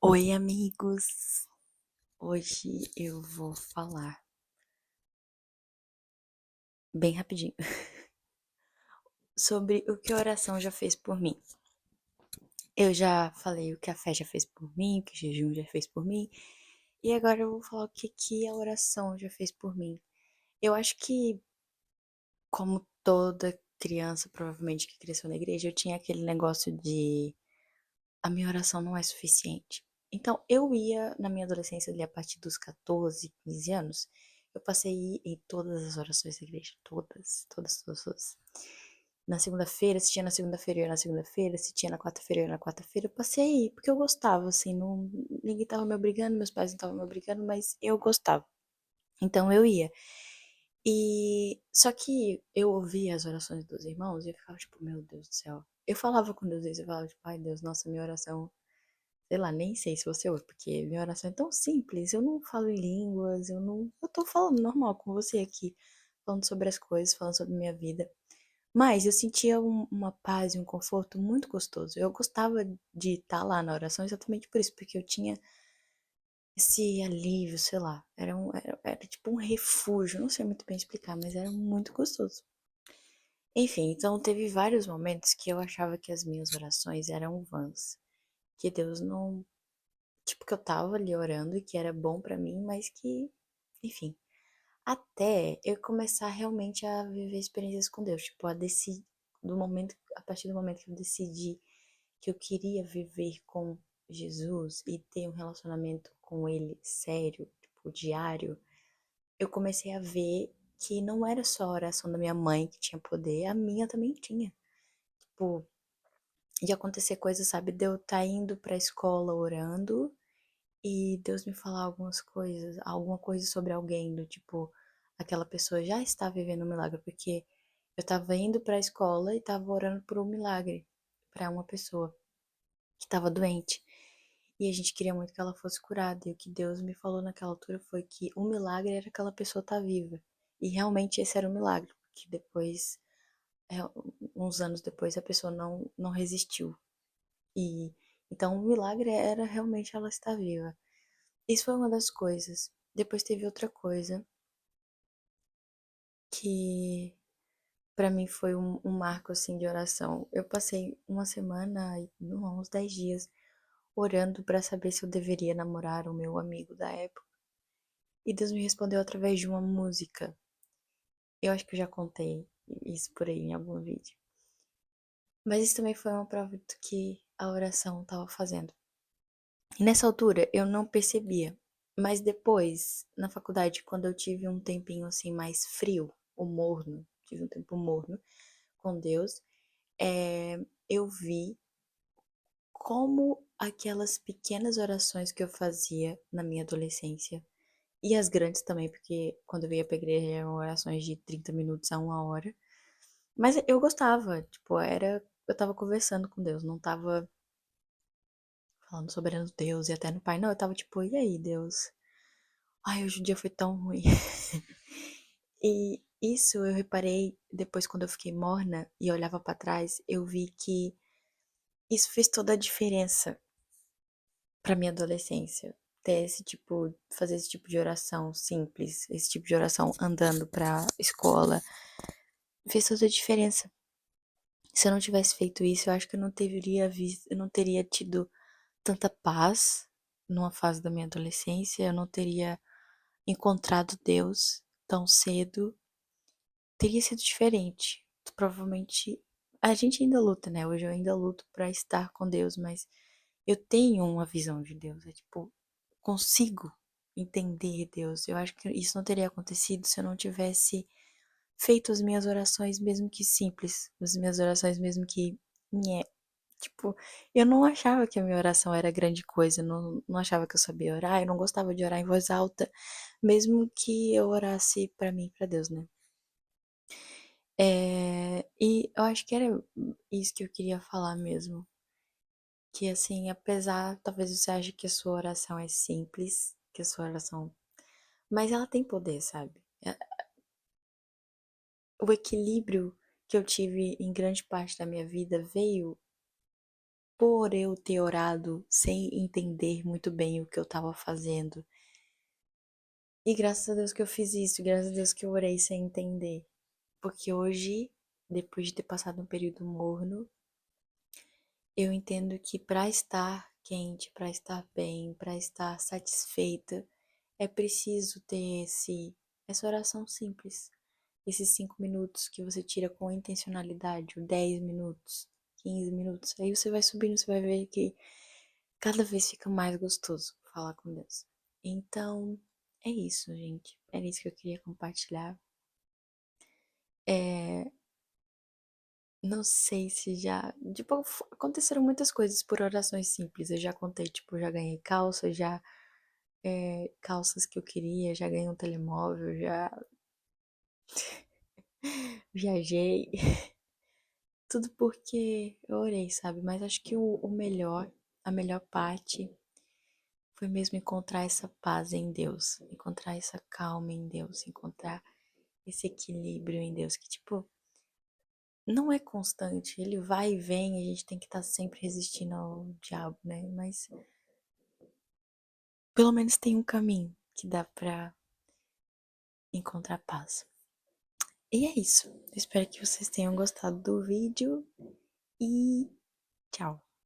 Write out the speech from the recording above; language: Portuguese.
Oi, amigos! Hoje eu vou falar bem rapidinho sobre o que a oração já fez por mim. Eu já falei o que a fé já fez por mim, o que o jejum já fez por mim, e agora eu vou falar o que a oração já fez por mim. Eu acho que, como toda criança, provavelmente que cresceu na igreja, eu tinha aquele negócio de a minha oração não é suficiente. Então, eu ia, na minha adolescência, ali a partir dos 14, 15 anos, eu passei em todas as orações da igreja. Todas, todas, todas, todas. Na segunda-feira, se tinha na segunda-feira, eu ia na segunda-feira, se tinha na quarta-feira, eu ia na quarta-feira. Eu passei aí, porque eu gostava, assim, não, ninguém tava me obrigando, meus pais não estavam me obrigando, mas eu gostava. Então, eu ia. E só que eu ouvia as orações dos irmãos e eu ficava tipo, meu Deus do céu. Eu falava com Deus isso, eu falava tipo, ai Deus, nossa, minha oração sei lá, nem sei se você ouve, porque minha oração é tão simples. Eu não falo em línguas, eu não. Eu tô falando normal com você aqui, falando sobre as coisas, falando sobre minha vida. Mas eu sentia uma paz e um conforto muito gostoso. Eu gostava de estar lá na oração exatamente por isso, porque eu tinha esse alívio, sei lá. Era tipo um refúgio, não sei muito bem explicar, mas era muito gostoso. Enfim, então teve vários momentos que eu achava que as minhas orações eram vãs, que Deus não tipo, que eu tava ali orando e que era bom pra mim, mas que, enfim, até eu começar realmente a viver experiências com Deus, tipo, a partir do momento que eu decidi que eu queria viver com Jesus e ter um relacionamento com ele sério, tipo, diário, eu comecei a ver que não era só a oração da minha mãe que tinha poder, a minha também tinha. Tipo, de acontecer coisas, sabe, de eu estar indo pra escola orando e Deus me falar algumas coisas, alguma coisa sobre alguém, do tipo, aquela pessoa já está vivendo um milagre, porque eu estava indo para a escola e estava orando por um milagre para uma pessoa que estava doente. E a gente queria muito que ela fosse curada. E o que Deus me falou naquela altura foi que o milagre era aquela pessoa estar viva. E realmente esse era o milagre, porque depois, é, uns anos depois, a pessoa não resistiu. E então o milagre era realmente ela estar viva. Isso foi uma das coisas. Depois teve outra coisa que pra mim foi um marco assim de oração. Eu passei uma semana, não, uns 10 dias, orando pra saber se eu deveria namorar o meu amigo da época. E Deus me respondeu através de uma música. Eu acho que eu já contei isso por aí em algum vídeo. Mas isso também foi uma prova do que a oração estava fazendo. E nessa altura eu não percebia. Mas depois, na faculdade, quando eu tive um tempinho assim mais frio, ou morno, tive um tempo morno com Deus, eu vi como aquelas pequenas orações que eu fazia na minha adolescência, e as grandes também, porque quando eu ia pra igreja eram orações de 30 minutos a uma hora, mas eu gostava, tipo, eu tava conversando com Deus, não tava falando soberano Deus e até no Pai, não, eu tava tipo, e aí, Deus? Ai, hoje o dia foi tão ruim. E isso eu reparei depois quando eu fiquei morna e olhava pra trás, eu vi que isso fez toda a diferença pra minha adolescência. Ter esse tipo, fazer esse tipo de oração simples, esse tipo de oração andando pra escola, fez toda a diferença. Se eu não tivesse feito isso, eu acho que eu não teria visto, eu não teria tido tanta paz numa fase da minha adolescência, eu não teria encontrado Deus tão cedo, teria sido diferente. Provavelmente a gente ainda luta, né? Hoje eu ainda luto pra estar com Deus, mas eu tenho uma visão de Deus. É tipo, consigo entender Deus. Eu acho que isso não teria acontecido se eu não tivesse feito as minhas orações, mesmo que simples. As minhas orações, mesmo que. Nhé. Tipo, eu não achava que a minha oração era grande coisa, não achava que eu sabia orar, eu não gostava de orar em voz alta, mesmo que eu orasse pra mim e pra Deus, né? E eu acho que era isso que eu queria falar mesmo. Que assim, apesar, talvez você ache que a sua oração é simples, que a sua oração. Mas ela tem poder, sabe? O equilíbrio que eu tive em grande parte da minha vida veio por eu ter orado sem entender muito bem o que eu estava fazendo. E graças a Deus que eu fiz isso, graças a Deus que eu orei sem entender. Porque hoje, depois de ter passado um período morno, eu entendo que para estar quente, para estar bem, para estar satisfeita, é preciso ter essa oração simples. Esses 5 minutos que você tira com intencionalidade, ou 10 minutos, 15 minutos. Aí você vai subindo, você vai ver que cada vez fica mais gostoso falar com Deus. Então, é isso, gente. Era isso que eu queria compartilhar. É, não sei se já. Tipo, aconteceram muitas coisas por orações simples. Eu já contei, tipo, já ganhei calça, já. Calças que eu queria, já ganhei um telemóvel, já viajei. Tudo porque eu orei, sabe? Mas acho que o melhor, a melhor parte foi mesmo encontrar essa paz em Deus, encontrar essa calma em Deus, encontrar esse equilíbrio em Deus, que tipo, não é constante, ele vai e vem, a gente tem que estar sempre resistindo ao diabo, né? Mas pelo menos tem um caminho que dá pra encontrar paz. E é isso. Eu espero que vocês tenham gostado do vídeo e tchau.